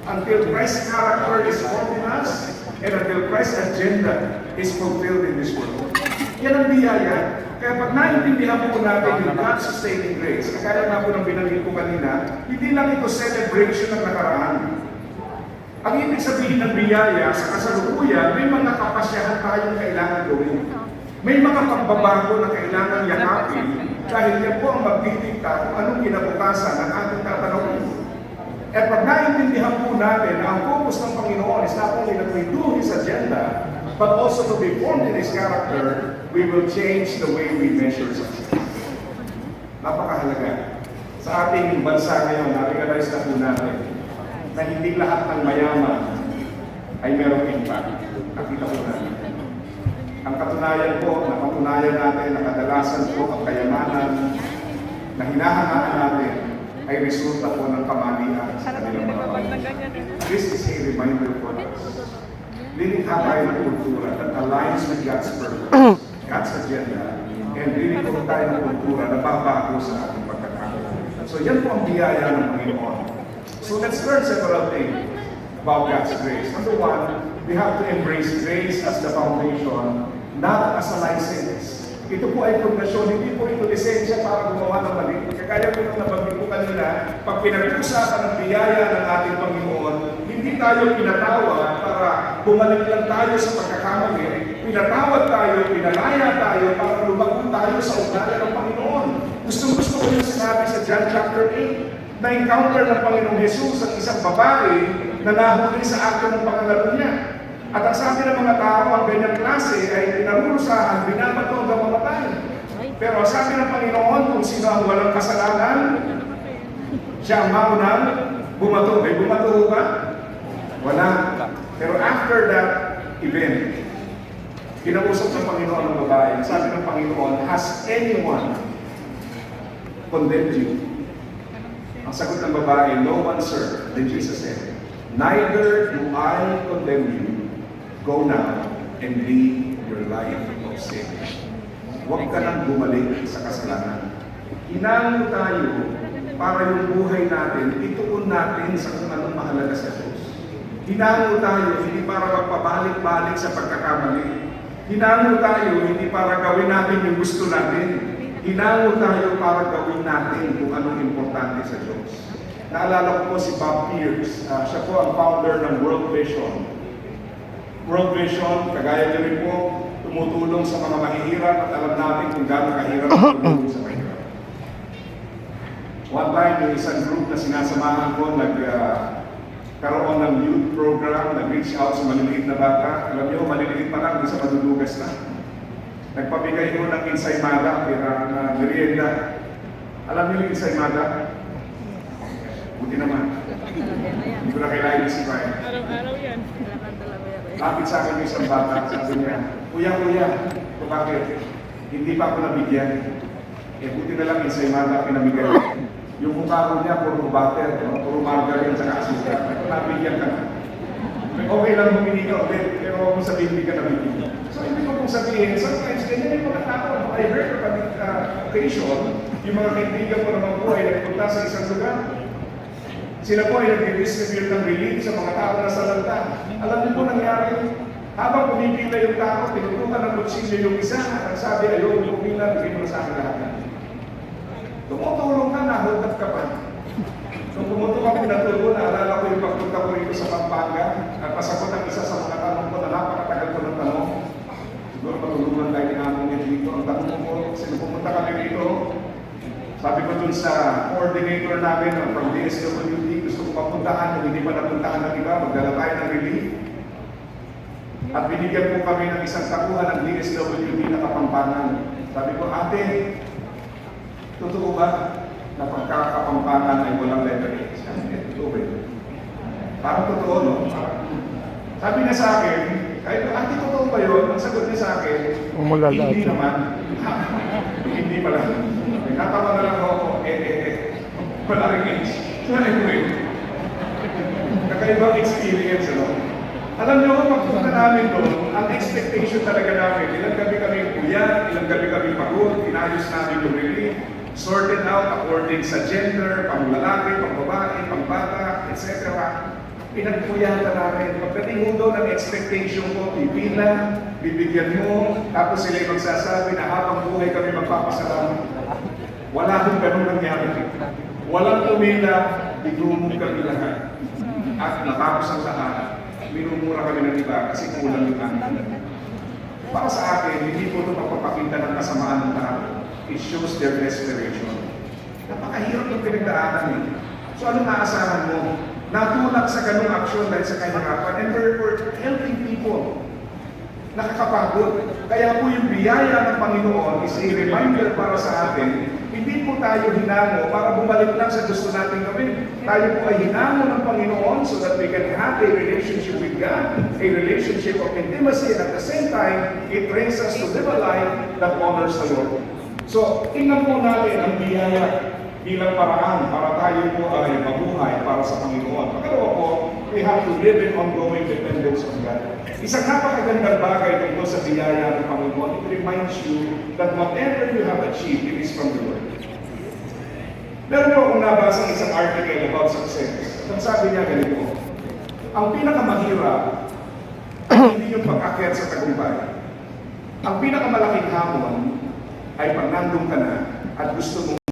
until Christ's character is formed in us, and until Christ's agenda is fulfilled in this world. Yan ang biyaya. Kaya pag naintindihan po natin yung God's sustaining grace, kaya nga po nang binanggit ko kanina, hindi lang ito celebration ng nakaraan. Ang ibig sabihin ng biyaya sa kasalukuyan, may mga kapasyahan tayong kailangan gawin. May mga pagbabago na kailangan yakapin dahil yan po ang magdidikta kung anong kinabukasan ng ating tatanawin. At pag naintindihan po natin na ang focus ng Panginoon is not only that we do His agenda, but also to be formed in His character, we will change the way we measure success. Napakahalaga. Sa ating bansa ngayon, na-realize na po natin na hindi lahat ng mayaman ay merong impact. Nakita po natin. Ang katunayan po, napatunayan natin na kadalasan po ang kayamanan na hinahangaan natin ay resulta po ng kamalian sa kanilang mga pamilya. This is a reminder for us. Lilikha tayo ng kultura that aligns with God's purpose, God's agenda, and lilikha tayo ng kultura na babago sa ating pagkakataon. So yan po ang biyaya ng Panginoon. So let's learn several things about God's grace. Number one, we have to embrace grace as the foundation, not as a license. Ito po ay pundasyon, hindi po ito lisensya para gumawa ng mali. Kaya po nung nabanggit ko kanina, pag pinag-usapan ng biyaya ng ating Panginoon, hindi tayo pinatawad para bumalik lang tayo sa pagkakamali. Pinatawad tayo, pinalaya tayo para lumago tayo sa ugali ng Panginoon. Gusto ko yung sinabi sa John chapter 8, na-encounter ng Panginoong Jesus ang isang babae na nahuli sa akto ng pangalaro niya. At ang sabi ng mga tao, ang ganyang klase ay pinarusahan, binabato hanggang mamatay. Pero ang sabi ng Panginoon, kung sino ang walang kasalanan, siya ang maunang bumato. May bumato ba? Wala. Pero after that event, kinausap ng Panginoon ng babae. Sabi ng Panginoon, has anyone condemned you? Ang sagot ng babae, no one, sir. Then Jesus said, neither do I condemn you. Go now and live your life of sin. Huwag ka nang bumalik sa kasalanan. Hinango tayo para yung buhay natin, ituon natin sa kung anong mahalaga sa Diyos. Hinango tayo hindi para magpabalik-balik sa pagkakamali. Hinango tayo hindi para gawin natin yung gusto natin. Hinango tayo para gawin natin kung anong importante sa Diyos. Naalala ko po si Bob Pierce. Siya po ang founder ng World Vision. World Vision, kagaya niya rin po, tumutulong sa mga mahihirap at alam natin kung gaano kahirap ang tumulong sa mahirap. One time, yung isang group na sinasamahan ko, nagkaroon ng youth program, nag-reach out sa maliliit na bata. Alam niyo, maliliit pa lang, isa madudugas na. Nagpabigay ko ng ensaymada, na merienda. Alam niyo yung ensaymada? Buti naman. Hindi ko na kailangan si Brian. Araw-araw yan. Lapit sa akin yung isang bata, sabi niya, Kuya, bakit? Hindi pa ako nabigyan. Buti na lang ensaymada pinamigay. Yung mukha ko niya, puro butter, puro margarine, saka asukar. Nabigyan ka na. Okay lang humingi ka ulit, pero huwag mo sabihin hindi ka nabigyan. So, hindi ko kong sabihin, sometimes, ganyan yung mga tao. I heard of an occasion, yung mga kaibigan ko naman po ay nagpunta sa isang lugar. Sila po ay nag-distribute ng relief sa mga tao na sa lanta. Alam niyo po nangyari, habang pumipila yung tao, tinutukan ng kutsilyo yung isa, at ang sabi, ayaw, pumila, bigyan mo sa akin lahat. Tumutulong ka na, hold up ka pa. Nung pumutok ako pinatulo, naalala ko yung pagpunta ko rito sa Pampanga, at pasagot ang isa sa mga tanong ko na napakatagal ko ng tanong. Siguro matulungan tayo ni Among dito. Ang tanong ko, sino pumunta kami rito? Sabi ko dun sa coordinator namin from DSWD, gusto ko papuntahan, kung hindi pa napuntahan ng iba, magdala tayo ng relief. At binigyan po kami ng isang takuhan ng DSWD na Kapampangan. Sabi ko, ate, totoo ba na pagkakapampangan ay walang letter H? Totoo ba yun? Parang totoo, no? Sabi niya sa akin, kahit ate, totoo ba yun? Ang sagot niya sa akin, hindi naman. Hindi pala. Natawa na lang ako, wala rin H. So anyway, kakaibang experience, no? Alam niyo, pagpunta namin doon, ang expectation talaga namin, ilang gabi kami puyat, ilang gabi kami pagod, inayos namin yung relief, sorted out according sa gender, pang lalaki, pang babae, pang bata, etc. pinagpuyatan namin. Pagdating mo daw ng expectation ko, pipila, bibigyan mo, tapos sila magsasabi na habang buhay kami magpapasalamat. Wala akong ganun nangyari. Walang pumila, idumog kami lahat. At natapos ang lahat, minumura kami ng iba kasi kulang yung amin. Para sa akin, hindi po ito magpapakita ng kasamaan ng tao. It shows their desperation. Napakahirap ng pinagdaanan eh. So anong aasahan mo? Natulak sa ganung aksyon dahil sa kahirapan, and we're helping people. Nakakapagod. Kaya po yung biyaya ng Panginoon is a reminder para sa atin, hindi po tayo hinango para bumalik lang sa gusto natin gawin. Tayo po ay hinango ng Panginoon so that we can have a relationship with God, a relationship of intimacy, and at the same time, it brings us to live a life that honors the Lord. So, tingnan po natin ang biyaya bilang paraan para tayo po ay mabuhay para sa Panginoon. Pagkalawa po, we have to live in ongoing dependence on God. Isang napakagandang bagay tungkol sa biyaya ng Panginoon, it reminds you that whatever you have achieved, it is from the Lord. Meron po akong nabasa isang article about success. At sabi niya ganito, ang pinakamahirap ay hindi yung pag-akyat sa tagumpay. Ang pinakamalaking hamon ay pag nandun ka na at gusto mong